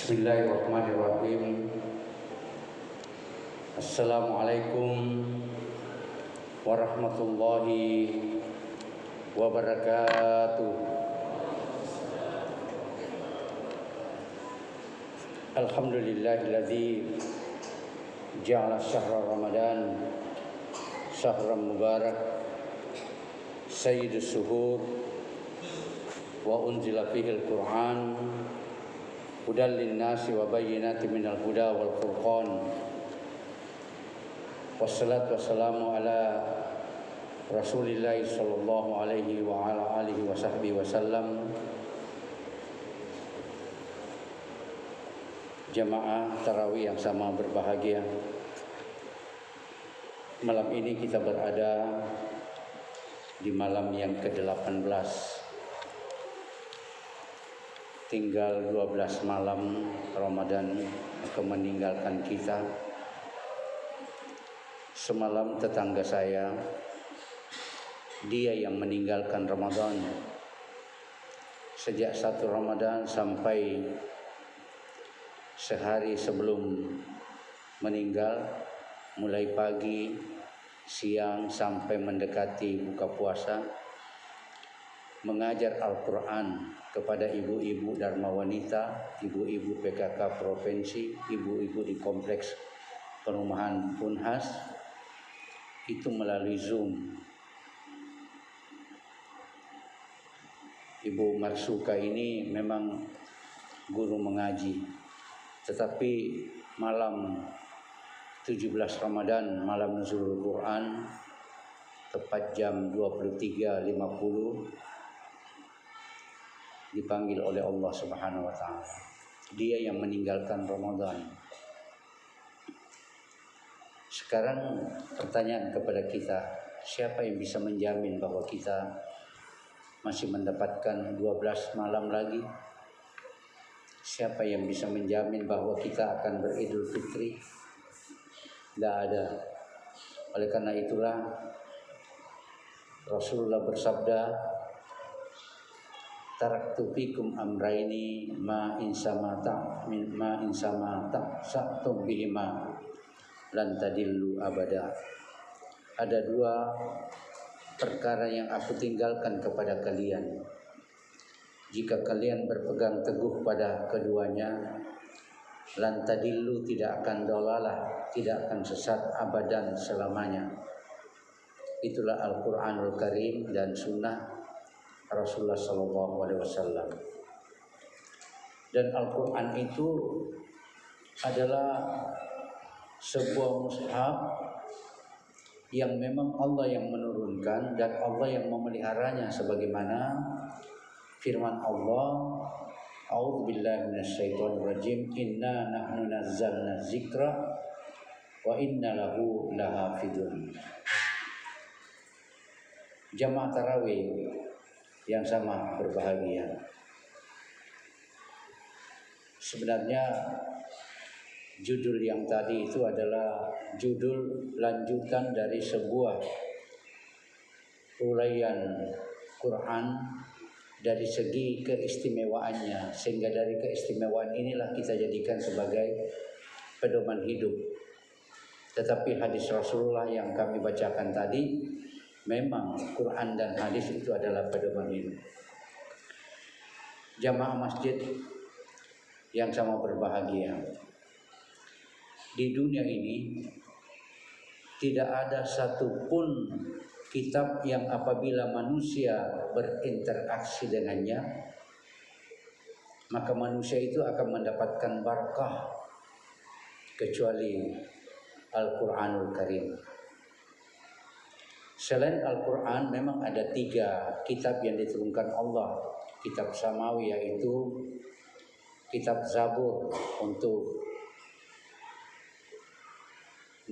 Bismillahirrahmanirrahim. Assalamualaikum warahmatullahi wabarakatuh. Alhamdulillahilladzi ja'ala syahra Ramadan syahran mubarak sayyidus suhur wa unzila fihil Qur'an hudan linnasi wa bayyinatin minal huda wal furqan. Wassalatu wassalamu ala Rasulillah sallallahu alaihi wa ala alihi wa sahbihi wasallam. Jamaah tarawih yang sama berbahagia, malam ini kita berada di malam yang ke-18. Tinggal 12 malam Ramadan akan meninggalkan kita. Semalam tetangga saya, dia yang meninggalkan Ramadan. Sejak 1 Ramadan sampai sehari sebelum meninggal, mulai pagi, siang sampai mendekati buka puasa, mengajar Al-Quran kepada ibu-ibu Dharma Wanita, ibu-ibu PKK Provinsi, ibu-ibu di kompleks perumahan Unhas, itu melalui Zoom. Ibu Marsuka ini memang guru mengaji, tetapi malam 17 Ramadan, malam Nuzulul Quran, tepat jam 23.50, dipanggil oleh Allah Subhanahu wa taala. Dia yang meninggalkan Ramadan. Sekarang pertanyaan kepada kita, siapa yang bisa menjamin bahwa kita masih mendapatkan 12 malam lagi? Siapa yang bisa menjamin bahwa kita akan beridul fitri? Tidak ada. Oleh karena itulah Rasulullah bersabda, taraktu fikum amraini ma insamata sa'tum bihima lan tadillu abada. Ada 2 perkara yang aku tinggalkan kepada kalian. Jika kalian berpegang teguh pada keduanya, lan tadillu, tidak akan dolalah, tidak akan sesat abadan selamanya. Itulah Al-Quranul Karim dan Sunnah Rasulullah SAW. Dan Al-Quran itu adalah sebuah mushaf yang memang Allah yang menurunkan dan Allah yang memeliharanya, sebagaimana firman Allah, a'udzubillahi minasyaitonirrajim, inna nahnu nazzalna dzikra wa inna lahu lahafidun. Jamaah tarawih yang sama berbahagia, sebenarnya judul yang tadi itu adalah judul lanjutan dari sebuah uraian Quran dari segi keistimewaannya, sehingga dari keistimewaan inilah kita jadikan sebagai pedoman hidup. Tetapi hadis Rasulullah yang kami bacakan tadi, memang Quran dan hadis itu adalah pedoman hidup. Jamaah masjid yang sama berbahagia, di dunia ini tidak ada satupun kitab yang apabila manusia berinteraksi dengannya, maka manusia itu akan mendapatkan barakah, kecuali Al-Quranul Karim. Selain Al-Quran, memang ada 3 kitab yang diturunkan Allah. Kitab Samawi, yaitu kitab Zabur untuk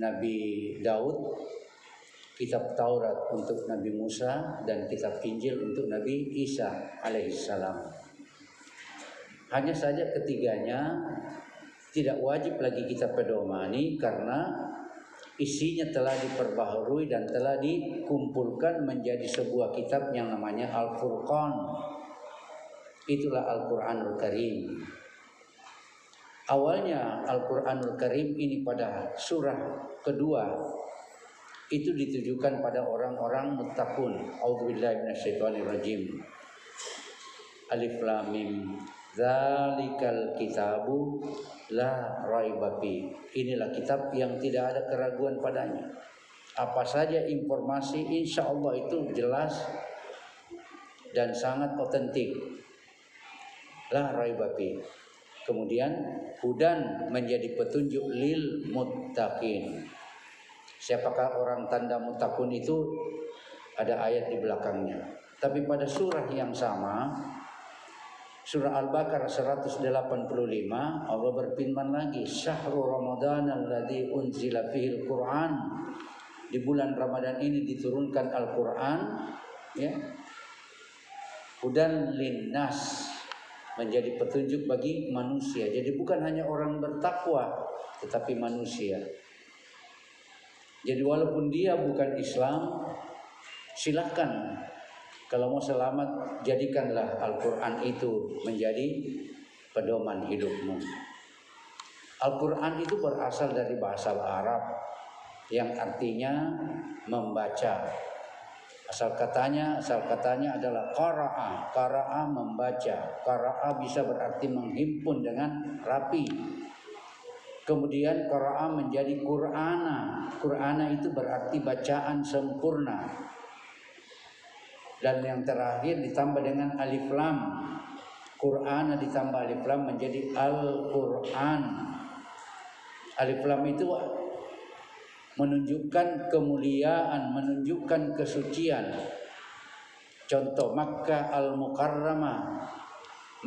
Nabi Daud, kitab Taurat untuk Nabi Musa, dan kitab Injil untuk Nabi Isa alaihissalam. Hanya saja ketiganya tidak wajib lagi kita pedomani karena isinya telah diperbaharui dan telah dikumpulkan menjadi sebuah kitab yang namanya Al-Furqan. Itulah Al-Quranul Karim. Awalnya Al-Quranul Karim ini pada surah kedua itu ditujukan pada orang-orang muttaqun. A'udzubillahi minasyaitonirrajim. Alif Lam Mim. Dzalikal kitabu la raiba fi. Inilah kitab yang tidak ada keraguan padanya. Apa saja informasi insya Allah itu jelas dan sangat otentik. La raiba fi. Kemudian hudan menjadi petunjuk lil muttaqin. Siapakah orang tanda muttaqun itu? Ada ayat di belakangnya. Tapi pada surah yang sama, surah Al-Baqarah 185, Allah berfirman lagi, Syahrul Ramadan alladzi unzila fihil Qur'an. Di bulan Ramadan ini diturunkan Al-Qur'an, ya. Hudan linnas, menjadi petunjuk bagi manusia. Jadi bukan hanya orang bertakwa, tetapi manusia. Jadi walaupun dia bukan Islam, silakan. Kalau mau selamat, jadikanlah Al-Quran itu menjadi pedoman hidupmu. Al-Quran itu berasal dari bahasa Arab yang artinya membaca. Asal katanya adalah qara'a. Qara'a membaca. Qara'a bisa berarti menghimpun dengan rapi. Kemudian qara'a menjadi Qur'ana. Qur'ana itu berarti bacaan sempurna. Dan yang terakhir ditambah dengan alif lam. Qur'ana ditambah alif lam menjadi Al-Qur'an. Alif lam itu menunjukkan kemuliaan, menunjukkan kesucian. Contoh Makkah Al-Mukarramah,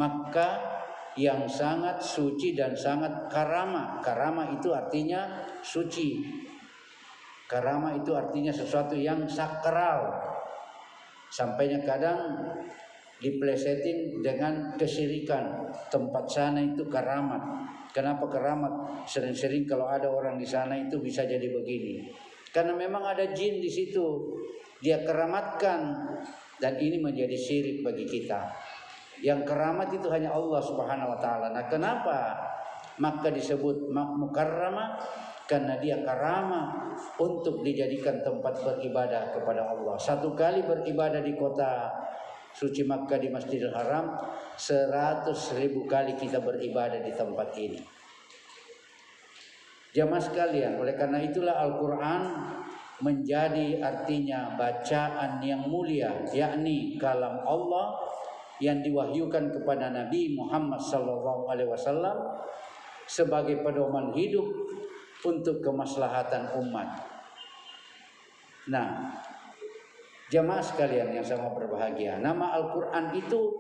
Makkah yang sangat suci dan sangat karamah. Karamah itu artinya suci. Karamah itu artinya sesuatu yang sakral. Sampainya kadang diplesetin dengan kesyirikan. Tempat sana itu karamat. Kenapa keramat? Sering-sering kalau ada orang di sana itu bisa jadi begini. Karena memang ada jin di situ. Dia keramatkan dan ini menjadi syirik bagi kita. Yang keramat itu hanya Allah Subhanahu wa taala. Nah, kenapa maka disebut mukarramah? Karena dia karamah untuk dijadikan tempat beribadah kepada Allah. Satu kali beribadah di kota suci Makkah di Masjidil Haram, 100.000 kali kita beribadah di tempat ini. Jamaah sekalian, oleh karena itulah Al-Quran menjadi artinya bacaan yang mulia, yakni kalam Allah yang diwahyukan kepada Nabi Muhammad SAW sebagai pedoman hidup untuk kemaslahatan umat. Nah, jamaah sekalian yang sangat berbahagia, nama Al-Quran itu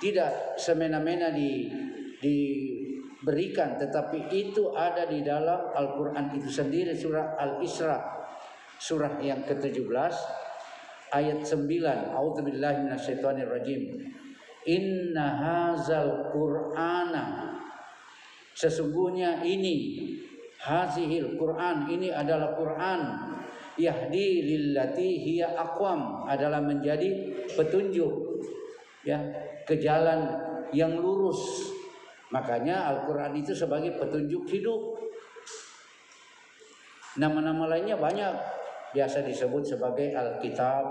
tidak semena-mena diberikan, tetapi itu ada di dalam Al-Quran itu sendiri. Surah Al-Isra, surah yang ke-17, ayat 9. A'udzubillahi minasyaitonirrajim. Inna hazal Qur'ana, sesungguhnya ini, hazihil Qur'an, ini adalah Qur'an, yahdi lillati hiya aqwam, adalah menjadi petunjuk, ya, ke jalan yang lurus. Makanya Al-Quran itu sebagai petunjuk hidup. Nama-nama lainnya banyak. Biasa disebut sebagai Al-Kitab,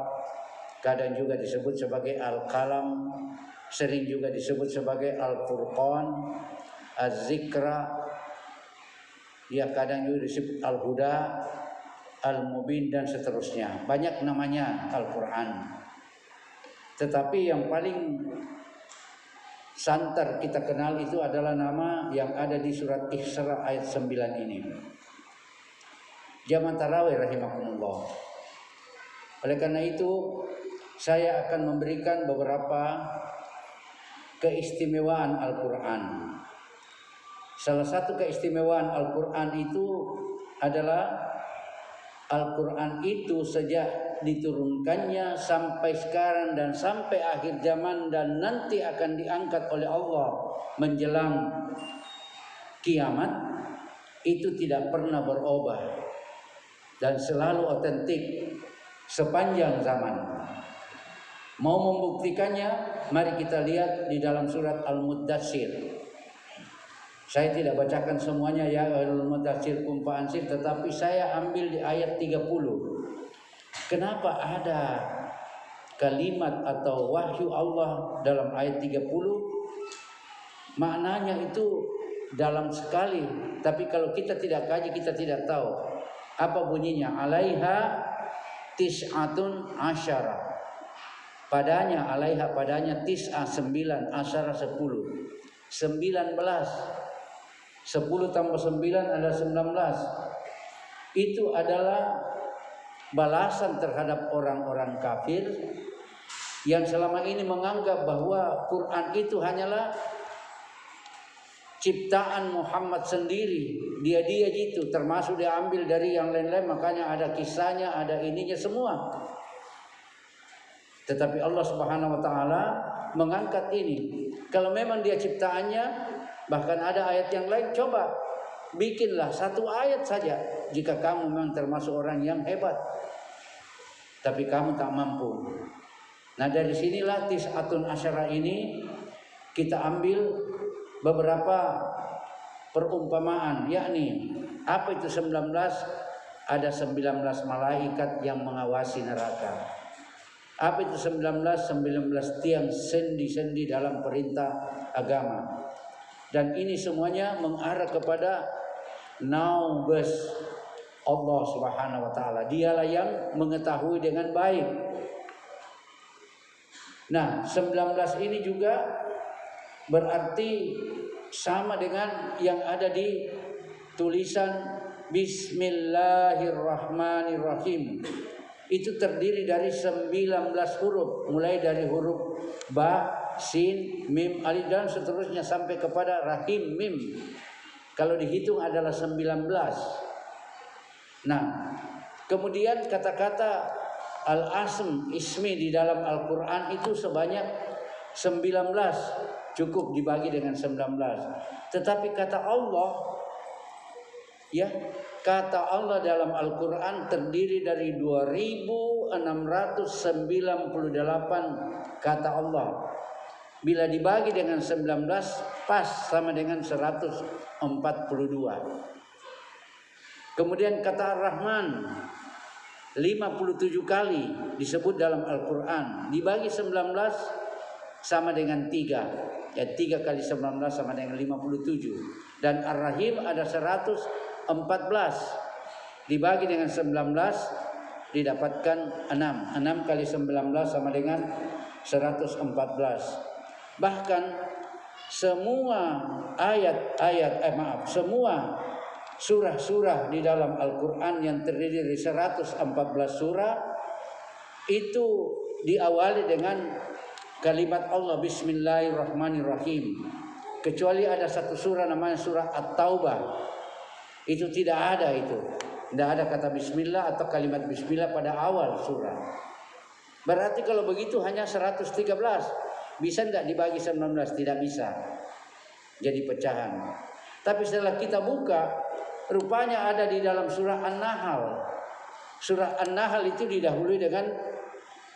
kadang juga disebut sebagai Al-Qalam, sering juga disebut sebagai Al-Furqan, Az-Zikra, ya, kadang juga disebut Al-Huda, Al-Mubin, dan seterusnya. Banyak namanya Al-Quran. Tetapi yang paling santer kita kenal itu adalah nama yang ada di surat Isra ayat 9 ini. Jamaah tarawih rahimakumullah. Oleh karena itu saya akan memberikan beberapa keistimewaan Al-Quran. Salah satu keistimewaan Al-Quran itu adalah Al-Quran itu sejak diturunkannya sampai sekarang dan sampai akhir zaman dan nanti akan diangkat oleh Allah menjelang kiamat, itu tidak pernah berubah dan selalu otentik sepanjang zaman. Mau membuktikannya, mari kita lihat di dalam surat Al-Muddatsir. Saya tidak bacakan semuanya ya ahlul mudaththir qum fa'anzir, tetapi saya ambil di ayat 30. Kenapa ada kalimat atau wahyu Allah dalam ayat 30? Maknanya itu dalam sekali, tapi kalau kita tidak kaji kita tidak tahu. Apa bunyinya? Alaiha tis'atun asyara. Padanya alaiha, padanya tis'a 9, asyara 10. 19. 10 tambah 9 adalah 19. Itu adalah balasan terhadap orang-orang kafir yang selama ini menganggap bahwa Quran itu hanyalah ciptaan Muhammad sendiri. Dia gitu, termasuk diambil dari yang lain-lain, makanya ada kisahnya, ada ininya semua. Tetapi Allah Subhanahu wa taala mengangkat ini. Kalau memang dia ciptaannya, bahkan ada ayat yang lain, coba bikinlah satu ayat saja jika kamu memang termasuk orang yang hebat. Tapi kamu tak mampu. Nah, dari sinilah tis'atun asyara ini kita ambil beberapa perumpamaan, yakni apa itu 19? Ada 19 malaikat yang mengawasi neraka. Apa itu 19? 19 tiang sendi-sendi dalam perintah agama. Dan ini semuanya mengarah kepada naubes Allah Subhanahu wa taala. Dialah yang mengetahui dengan baik. Nah, 19 ini juga berarti sama dengan yang ada di tulisan Bismillahirrahmanirrahim. Itu terdiri dari 19 huruf, mulai dari huruf ba, sin, mim, alif dan seterusnya sampai kepada rahim mim. Kalau dihitung adalah 19. Nah, kemudian kata-kata al-asm ismi di dalam Al-Qur'an itu sebanyak 19, cukup dibagi dengan 19. Tetapi kata Allah, ya, kata Allah dalam Al-Quran terdiri dari 2698 kata Allah. Bila dibagi dengan 19 pas sama dengan 142. Kemudian kata Ar-Rahman 57 kali disebut dalam Al-Quran. Dibagi 19 sama dengan 3. Ya, 3 kali 19 sama dengan 57. Dan Ar-Rahim ada 114. Dibagi dengan 19 didapatkan 6. 6 kali 19 sama dengan 114. Bahkan semua semua surah-surah di dalam Al-Quran yang terdiri dari 114 surah itu diawali dengan kalimat Allah Bismillahirrahmanirrahim. Kecuali ada satu surah namanya surah At-Taubah. Itu tidak ada itu. Tidak ada kata Bismillah atau kalimat Bismillah pada awal surah. Berarti kalau begitu hanya 113. Bisa enggak dibagi 19? Tidak bisa. Jadi pecahan. Tapi setelah kita buka, rupanya ada di dalam surah An-Nahl. Surah An-Nahl itu didahului dengan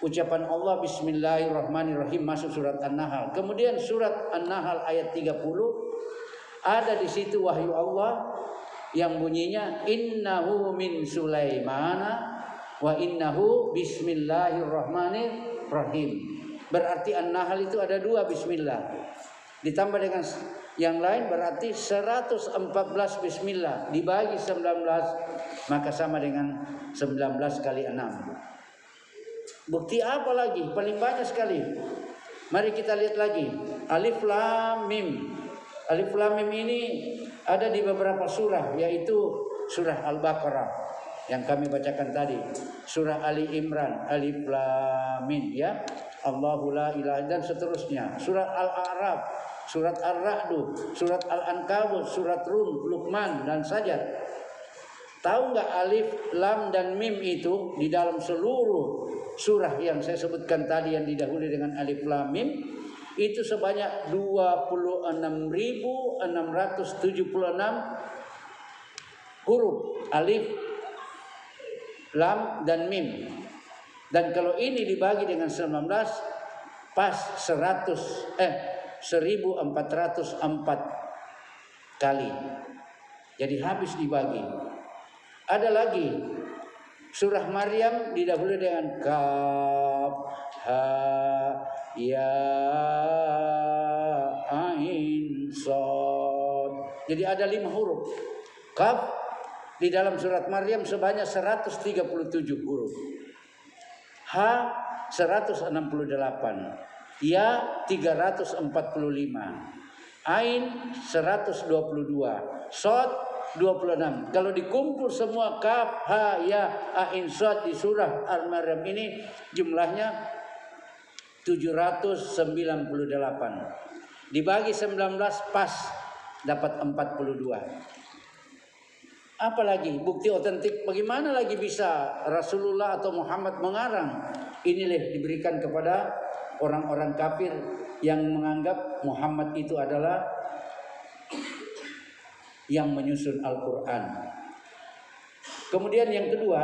ucapan Allah Bismillahirrahmanirrahim, masuk surat An-Nahl. Kemudian surat An-Nahl ayat 30 ada di situ wahyu Allah yang bunyinya innahu min Sulaimana wa innahu bismillahirrahmanirrahim. Berarti An-Nahl itu ada 2 bismillah. Ditambah dengan yang lain berarti 114 bismillah dibagi 19 maka sama dengan 19 kali 6. Bukti apa lagi? Paling banyak sekali. Mari kita lihat lagi. Alif Lam Mim. Alif Lam Mim ini ada di beberapa surah, yaitu surah Al-Baqarah yang kami bacakan tadi, surah Ali Imran, Alif Lam Mim, ya, Allahu la ilaha, dan seterusnya. Surat Al-A'raf, surat Ar-Ra'du, surat Al-Ankabut, surat Rum, Luqman dan Sajad. Tahu nggak alif, lam dan mim itu di dalam seluruh surah yang saya sebutkan tadi yang didahului dengan alif lam mim itu sebanyak 26.676 huruf alif, lam dan mim. Dan kalau ini dibagi dengan 19 pas 1404. kali. Jadi habis dibagi. Ada lagi surah Maryam didahului dengan kaf ha ya ain shad. Jadi ada 5 huruf. Kaf di dalam surat Maryam sebanyak 137 huruf. Ha 168. Ya 345. Ain 122. Shad 26. Kalau dikumpul semua kaf, ha, ya, ain, shad di surah Al-Maryam ini jumlahnya 798. Dibagi 19 pas dapat 42. Apalagi bukti otentik, bagaimana lagi bisa Rasulullah atau Muhammad mengarang? Inilah diberikan kepada orang-orang kafir yang menganggap Muhammad itu adalah yang menyusun Al-Quran. Kemudian yang kedua,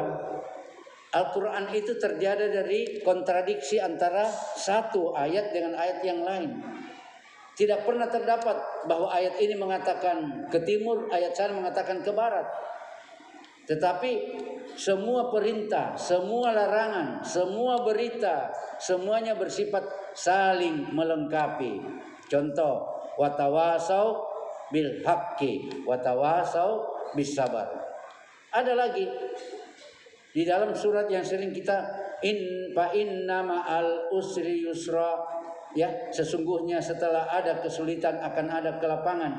Al-Quran itu terjadi dari kontradiksi antara satu ayat dengan ayat yang lain. Tidak pernah terdapat bahwa ayat ini mengatakan ke timur, ayat sana mengatakan ke barat. Tetapi semua perintah, semua larangan, semua berita, semuanya bersifat saling melengkapi. Contoh, watawasau bil haqqi, watawasau bis sabar. Ada lagi di dalam surat yang sering kita inna ma'al usri yusra, ya, sesungguhnya setelah ada kesulitan akan ada kelapangan.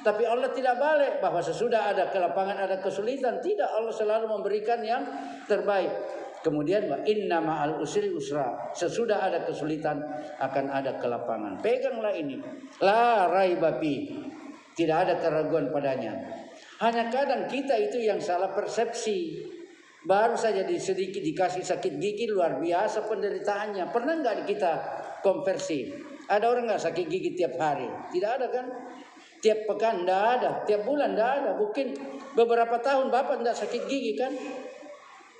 Tapi Allah tidak balik bahwa sesudah ada kelapangan ada kesulitan. Tidak, Allah selalu memberikan yang terbaik. Kemudian wa inna ma'al usri usra, sesudah ada kesulitan akan ada kelapangan. Peganglah ini. La raiba fi, tidak ada keraguan padanya. Hanya kadang kita itu yang salah persepsi. Baru saja sedikit dikasih sakit gigi luar biasa penderitaannya. Pernah nggak kita konversi? Ada orang nggak sakit gigi tiap hari? Tidak ada kan? Tiap pekan nggak ada, tiap bulan nggak ada. Mungkin beberapa tahun bapak nggak sakit gigi kan?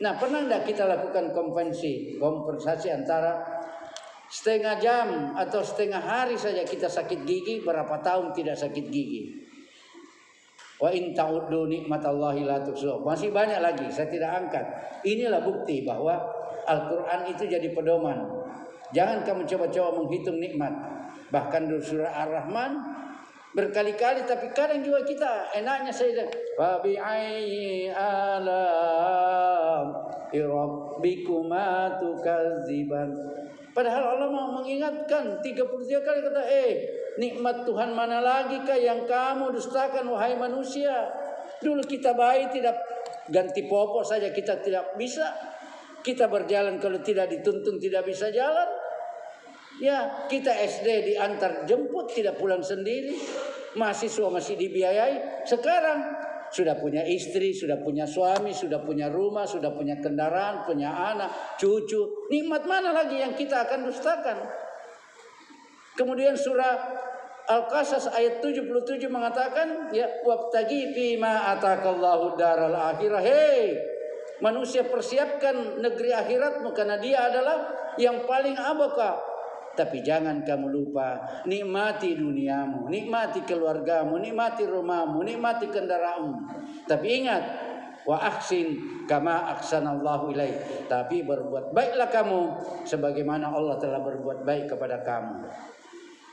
Nah, pernah nggak kita lakukan kompensasi antara setengah jam atau setengah hari saja kita sakit gigi, berapa tahun tidak sakit gigi? Wa in ta'uddu nikmatallahi la tuhsuha. Masih banyak lagi, saya tidak angkat. Inilah bukti bahwa Al-Quran itu jadi pedoman. Jangan kamu coba-coba menghitung nikmat. Bahkan di surah Ar-Rahman berkali-kali, tapi kadang juga kita enaknya saja fa bi ayyi alam rabbikuma tukadziban. Padahal Allah mau mengingatkan 33 kali kata nikmat Tuhan mana lagi kah yang kamu dustakan wahai manusia. Dulu kita baik tidak ganti popok saja kita tidak bisa. Kita berjalan kalau tidak dituntun tidak bisa jalan. Ya, kita SD diantar jemput tidak pulang sendiri. Mahasiswa masih dibiayai. Sekarang sudah punya istri, sudah punya suami, sudah punya rumah, sudah punya kendaraan, punya anak, cucu. Nikmat mana lagi yang kita akan dustakan? Kemudian surah Al-Qasas ayat 77 mengatakan, ya wabtagi fima atakallahu daral akhirah. Hei, manusia persiapkan negeri akhiratmu karena dia adalah yang paling abaka. Tapi jangan kamu lupa nikmati duniamu, nikmati keluargamu, nikmati rumahmu, nikmati kendaraanmu. Tapi ingat, wa ahsin kama ahsanallahu ilaik. Tapi berbuat baiklah kamu sebagaimana Allah telah berbuat baik kepada kamu.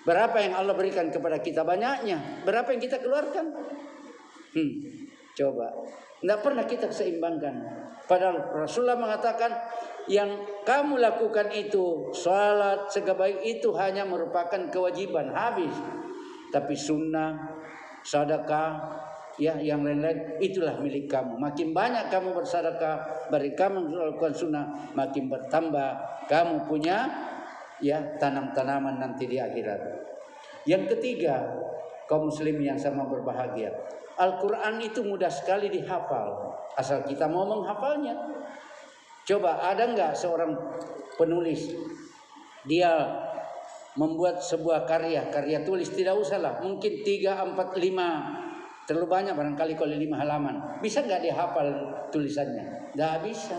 Berapa yang Allah berikan kepada kita? Banyaknya. Berapa yang kita keluarkan? Coba. Tidak pernah kita seimbangkan. Padahal Rasulullah mengatakan yang kamu lakukan itu, salat sebaik itu hanya merupakan kewajiban, habis. Tapi sunnah, sedekah, ya yang lain-lain itulah milik kamu. Makin banyak kamu bersedekah, beri kamu melakukan sunnah, makin bertambah kamu punya ya tanam-tanaman nanti di akhirat. Yang ketiga, kaum muslimin yang sama berbahagia. Al-Quran itu mudah sekali dihafal, asal kita mau menghafalnya. Coba ada nggak seorang penulis dia membuat sebuah karya tulis, tidak usahlah, mungkin 3, 4, 5, terlalu banyak barangkali kalau 5 halaman. Bisa nggak dia hafal tulisannya? Nggak bisa.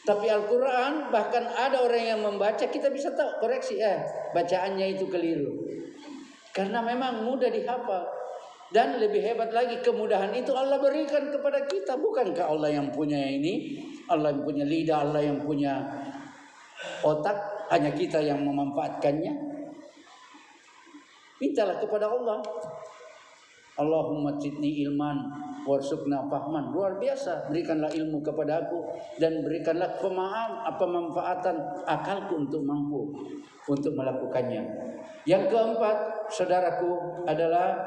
Tapi Al-Quran bahkan ada orang yang membaca kita bisa tahu koreksi, bacaannya itu keliru. Karena memang mudah dihafal. Dan lebih hebat lagi, kemudahan itu Allah berikan kepada kita. Bukankah Allah yang punya ini, Allah yang punya lidah, Allah yang punya otak, hanya kita yang memanfaatkannya? Mintalah kepada Allah. Allahumma zidni ilman warzuqna fahman. Luar biasa, berikanlah ilmu kepada aku dan berikanlah pemanfaatan akalku untuk mampu untuk melakukannya. Yang keempat, saudaraku, adalah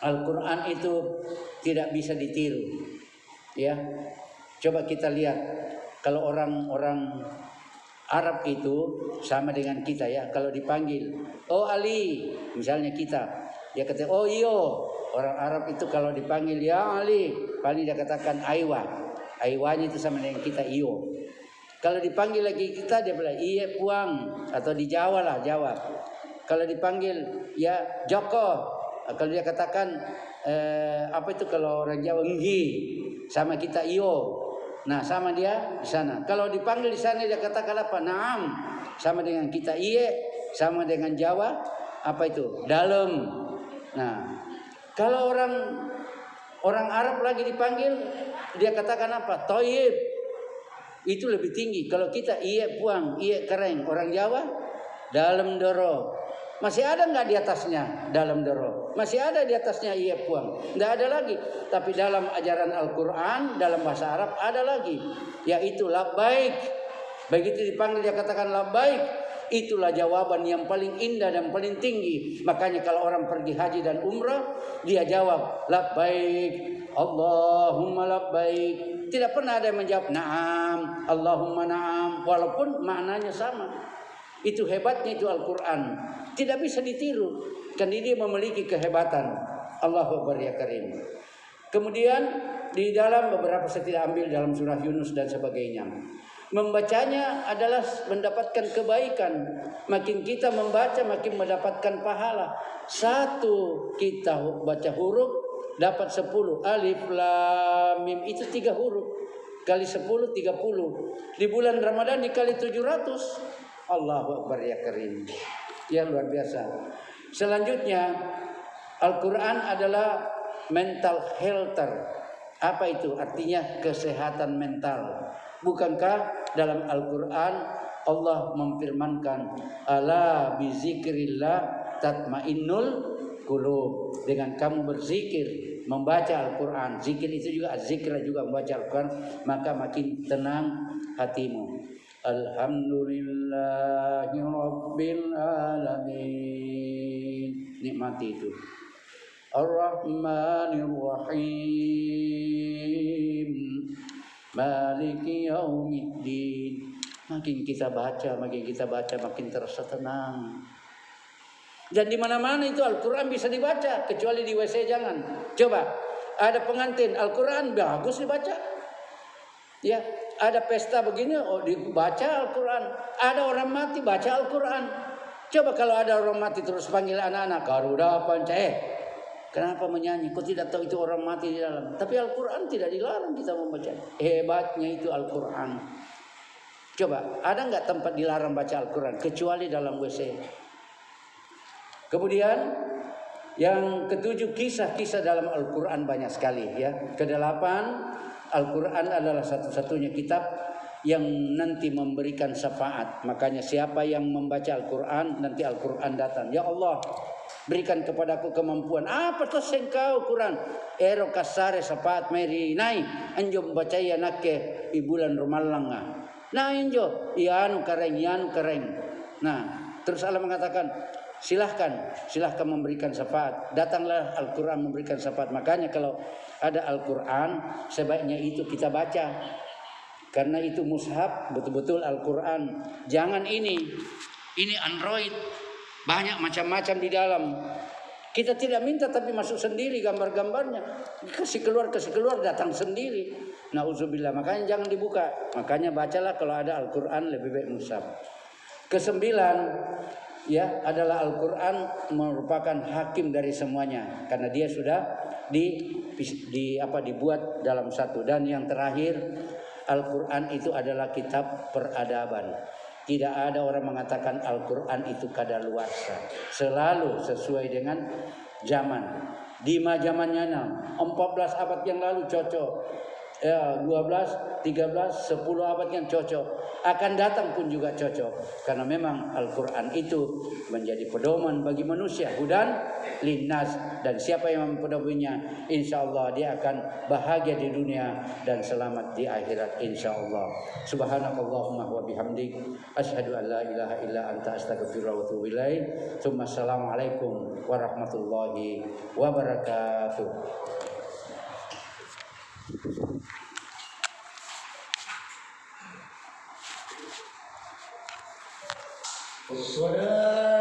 Al-Quran itu tidak bisa ditiru. Ya, coba kita lihat, kalau orang-orang Arab itu sama dengan kita ya. Kalau dipanggil, oh Ali, misalnya kita, dia kata, oh iyo. Orang Arab itu kalau dipanggil ya Ali, paling dia katakan Aiwa. Aiwanya itu sama dengan kita iyo. Kalau dipanggil lagi kita, dia bilang iya puang, atau di Jawa lah Jawa. Kalau dipanggil ya Joko. Kalau dia katakan apa itu kalau orang Jawa nghi, sama kita iyo. Nah, sama dia di sana. Kalau dipanggil di sana dia katakan apa? Naam. Sama dengan kita iye, sama dengan Jawa apa itu? Dalam. Nah, kalau orang Arab lagi dipanggil dia katakan apa? Toyib. Itu lebih tinggi. Kalau kita iye puang, iye keren. Orang Jawa dalam doro. Masih ada nggak di atasnya dalam doro? Masih ada di atasnya iya puang. Nggak ada lagi. Tapi dalam ajaran Al-Quran, dalam bahasa Arab ada lagi. Yaitu labbaik. Begitu dipanggil dia katakan labbaik. Itulah jawaban yang paling indah dan paling tinggi. Makanya kalau orang pergi haji dan umrah, dia jawab labbaik. Allahumma labbaik. Tidak pernah ada yang menjawab na'am, Allahumma na'am. Walaupun maknanya sama. Itu hebatnya itu Al-Quran. Tidak bisa ditiru. Karena dia memiliki kehebatan. Allahu Akbar ya Karim. Kemudian di dalam beberapa saya tidak ambil dalam surah Yunus dan sebagainya. Membacanya adalah mendapatkan kebaikan. Makin kita membaca makin mendapatkan pahala. Satu kita baca huruf dapat 10. Alif lam mim itu 3 huruf. Kali 10 30. Di bulan Ramadan dikali 700. Allahu Akbar ya Karim. Ya luar biasa. Selanjutnya Al-Quran adalah mental healther. Apa itu? Artinya kesehatan mental. Bukankah dalam Al-Quran Allah memfirmankan ala bizikrillah tatmainnul qulub. Dengan kamu berzikir, membaca Al-Quran, zikir itu juga zikir juga membaca Al-Quran, maka makin tenang hatimu. Alhamdulillahi Rabbil Alamin. Nikmati itu. Ar-Rahmanir Rahim. Maliki Yaumiddin. Makin kita baca, makin terasa tenang. Dan di mana-mana itu Al-Quran bisa dibaca, kecuali di WC jangan. Coba, ada pengantin Al-Quran bagus dibaca. Ya, ada pesta begini, oh dibaca Al-Quran. Ada orang mati, baca Al-Quran. Coba kalau ada orang mati terus panggil anak-anak, Garuda Panca, kenapa menyanyi? Kau tidak tahu itu orang mati di dalam. Tapi Al-Quran tidak dilarang kita membaca. Hebatnya itu Al-Quran. Coba, ada nggak tempat dilarang baca Al-Quran? Kecuali dalam WC. Kemudian yang ketujuh, kisah-kisah dalam Al-Quran banyak sekali. Ya. Kedelapan, Al-Quran adalah satu-satunya kitab yang nanti memberikan syafaat. Makanya siapa yang membaca Al-Quran, nanti Al-Quran datang. Ya Allah, berikan kepadaku kemampuan. Apa tos engkau Quran? Ero kasare syafaat meri nai. Anjo membaca ya nakke di bulan Ramalanga. Nah anjo, ianu kareng. Nah, terus Allah mengatakan, silahkan memberikan syafaat. Datanglah Al-Quran memberikan syafaat. Makanya kalau ada Al-Quran, sebaiknya itu kita baca. Karena itu mushaf, betul-betul Al-Quran. Jangan ini Android. Banyak macam-macam di dalam. Kita tidak minta tapi masuk sendiri gambar-gambarnya. Kasih keluar, datang sendiri. Nauzubillah, makanya jangan dibuka. Makanya bacalah kalau ada Al-Quran lebih baik mushaf. Kesembilan, ya adalah Al-Quran merupakan hakim dari semuanya karena dia sudah dibuat dalam satu. Dan yang terakhir, Al-Quran itu adalah kitab peradaban. Tidak ada orang mengatakan Al-Quran itu kadaluarsa. Selalu sesuai dengan zaman. di zamannya 14 abad yang lalu cocok. Ya, 12, 13, 10 abad yang cocok. Akan datang pun juga cocok. Karena memang Al-Quran itu menjadi pedoman bagi manusia. Hudan linnas. Dan siapa yang mempedominya, insya Allah dia akan bahagia di dunia dan selamat di akhirat insya Allah. Subhanakallahumma wa bihamdik. Asyhadu an la ilaha illa anta astaghfiruka wa atubu ilaik. Tsumma assalamualaikum warahmatullahi wabarakatuh. Wassalam.